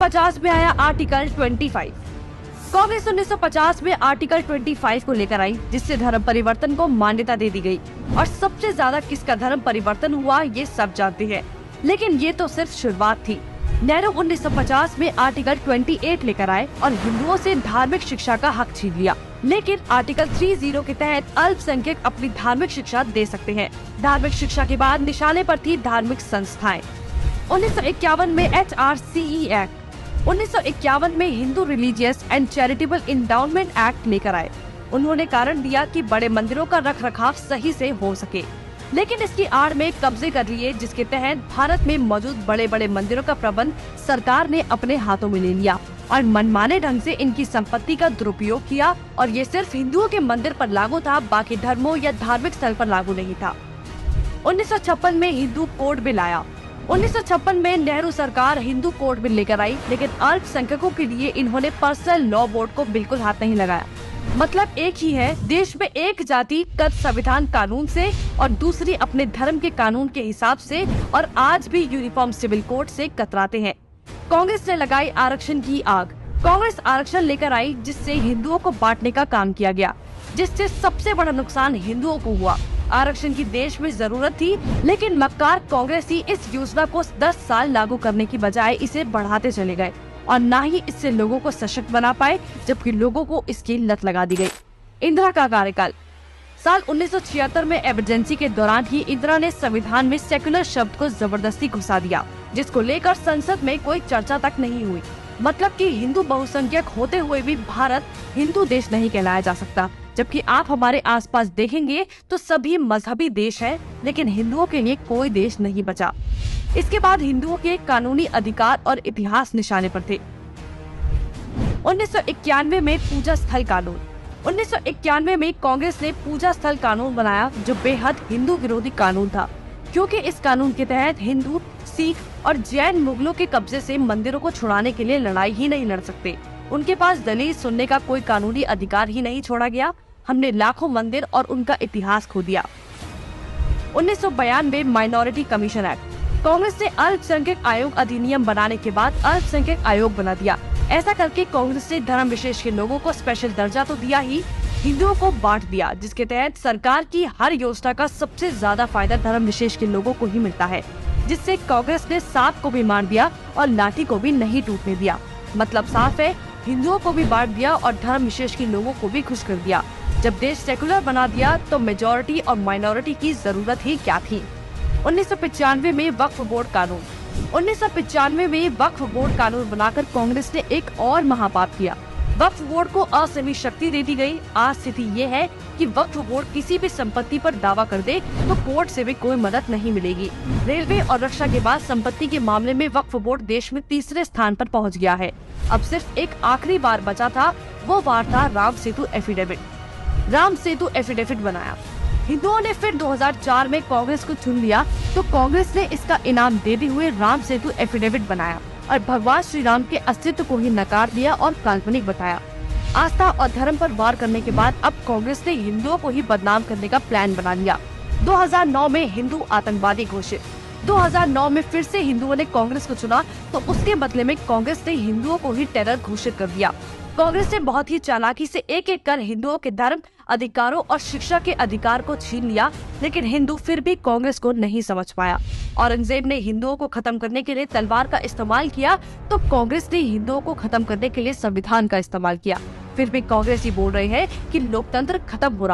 1950 में आया आर्टिकल 25। कांग्रेस 1950 में आर्टिकल 25 को लेकर आई, जिससे धर्म परिवर्तन को मान्यता दे दी गई। और सबसे ज्यादा किसका धर्म परिवर्तन हुआ ये सब जानते हैं, लेकिन ये तो सिर्फ शुरुआत थी। नेहरू 1950 में आर्टिकल 28 लेकर आए और हिंदुओं से धार्मिक शिक्षा का हक छीन लिया। लेकिन आर्टिकल 30 के तहत अल्पसंख्यक अपनी धार्मिक शिक्षा दे सकते हैं। धार्मिक शिक्षा के बाद निशाने पर थी धार्मिक संस्थाएं। 1951 में HRCE एक्ट, 1951 में Hindu religious and charitable endowment act लेकर आए। उन्होंने कारण दिया कि बड़े मंदिरों का रखरखाव सही से हो सके, लेकिन इसकी आड़ में कब्जे कर लिए, जिसके तहत भारत में मौजूद बड़े बड़े मंदिरों का प्रबंध सरकार ने अपने हाथों में ले लिया और मनमाने ढंग से इनकी संपत्ति का दुरुपयोग किया। और ये सिर्फ हिंदुओं के मंदिर पर लागू था, बाकी धर्मों या धार्मिक स्थल पर लागू नहीं था। 1956 में हिंदू कोड बिल आया। 1956 में नेहरू सरकार हिंदू कोड बिल लेकर आई, लेकिन अल्पसंख्यकों के लिए इन्होंने पर्सनल लॉ बोर्ड को बिल्कुल हाथ नहीं लगाया। मतलब एक ही है, देश में एक जाति कद संविधान कानून से और दूसरी अपने धर्म के कानून के हिसाब से, और आज भी यूनिफॉर्म सिविल कोड से कतराते हैं। कांग्रेस ने लगाई आरक्षण की आग। कांग्रेस आरक्षण लेकर आई, जिससे हिंदुओं को बांटने का काम किया गया, जिससे सबसे बड़ा नुकसान हिंदुओं को हुआ। आरक्षण की देश में जरूरत थी, लेकिन मक्कार कांग्रेसी इस योजना को 10 साल लागू करने की बजाय इसे बढ़ाते चले गए और न ही इससे लोगों को सशक्त बना पाए, जबकि लोगों को इसकी लत लगा दी गई। इंदिरा का कार्यकाल। साल 1976 में इमरजेंसी के दौरान ही इंदिरा ने संविधान में सेक्युलर शब्द को जबरदस्ती घुसा दिया, जिसको लेकर संसद में कोई चर्चा तक नहीं हुई। मतलब कि हिंदू बहुसंख्यक होते हुए भी भारत हिंदू देश नहीं कहलाया जा सकता, जबकि आप हमारे आसपास देखेंगे तो सभी मजहबी देश हैं, लेकिन हिंदुओं के लिए कोई देश नहीं बचा। इसके बाद हिंदुओं के कानूनी अधिकार और इतिहास निशाने पर थे। 1991 में पूजा स्थल कानून। 1991 में कांग्रेस ने पूजा स्थल कानून बनाया, जो बेहद हिंदू विरोधी कानून था, क्योंकि इस कानून के तहत हिंदू, सिख और जैन मुगलों के कब्जे से मंदिरों को छुड़ाने के लिए लड़ाई ही नहीं लड़ सकते। उनके पास दलील सुनने का कोई कानूनी अधिकार ही नहीं छोड़ा गया। हमने लाखों मंदिर और उनका इतिहास खो दिया। 1992 माइनॉरिटी कमीशन एक्ट। कांग्रेस ने अल्पसंख्यक आयोग अधिनियम बनाने के बाद अल्पसंख्यक आयोग बना दिया। ऐसा करके कांग्रेस ने धर्म विशेष के लोगों को स्पेशल दर्जा तो दिया ही, हिंदुओं को बांट दिया, जिसके तहत सरकार की हर योजना का सबसे ज्यादा फायदा धर्म विशेष के लोगों को ही मिलता है, जिससे कांग्रेस ने सांप को भी मार दिया और लाठी को भी नहीं टूटने दिया। मतलब साफ है, हिंदुओं को भी बांट दिया और धर्म विशेष के लोगों को भी खुश कर दिया। जब देश सेकुलर बना दिया तो मेजॉरिटी और माइनॉरिटी की जरूरत ही क्या थी। 1995 में वक्फ बोर्ड कानून। 1995 में वक्फ बोर्ड कानून बनाकर कांग्रेस ने एक और महापाप किया। वक्फ बोर्ड को असीमित शक्ति दे दी गई। आज स्थिति ये है कि वक्फ बोर्ड किसी भी संपत्ति पर दावा कर दे तो कोर्ट से भी कोई मदद नहीं मिलेगी। रेलवे और रक्षा के बाद संपत्ति के मामले में वक्फ बोर्ड देश में तीसरे स्थान पर पहुंच गया है। अब सिर्फ एक आखिरी बार बचा था, वो बार था राम सेतु एफिडेविट। राम सेतु एफिडेविट बनाया। हिंदुओं ने फिर 2004 में कांग्रेस को चुन लिया, तो कांग्रेस ने इसका इनाम देते हुए राम सेतु एफिडेविट बनाया और भगवान श्री राम के अस्तित्व को ही नकार दिया और काल्पनिक बताया। आस्था और धर्म पर वार करने के बाद अब कांग्रेस ने हिंदुओं को ही बदनाम करने का प्लान बना लिया। 2009 में हिंदू आतंकवादी घोषित। 2009 में फिर से हिंदुओं ने कांग्रेस को चुना, तो उसके बदले में कांग्रेस ने हिंदुओं को ही टेरर घोषित कर दिया। कांग्रेस ने बहुत ही चालाकी से एक एक कर हिंदुओं के धर्म, अधिकारों और शिक्षा के अधिकार को छीन लिया, लेकिन हिंदू फिर भी कांग्रेस को नहीं समझ पाया। औरंगजेब ने हिंदुओं को खत्म करने के लिए तलवार का इस्तेमाल किया, तो कांग्रेस ने हिंदुओं को खत्म करने के लिए संविधान का इस्तेमाल किया। फिर भी कांग्रेस ही बोल रहे हैं कि लोकतंत्र खत्म हो रहा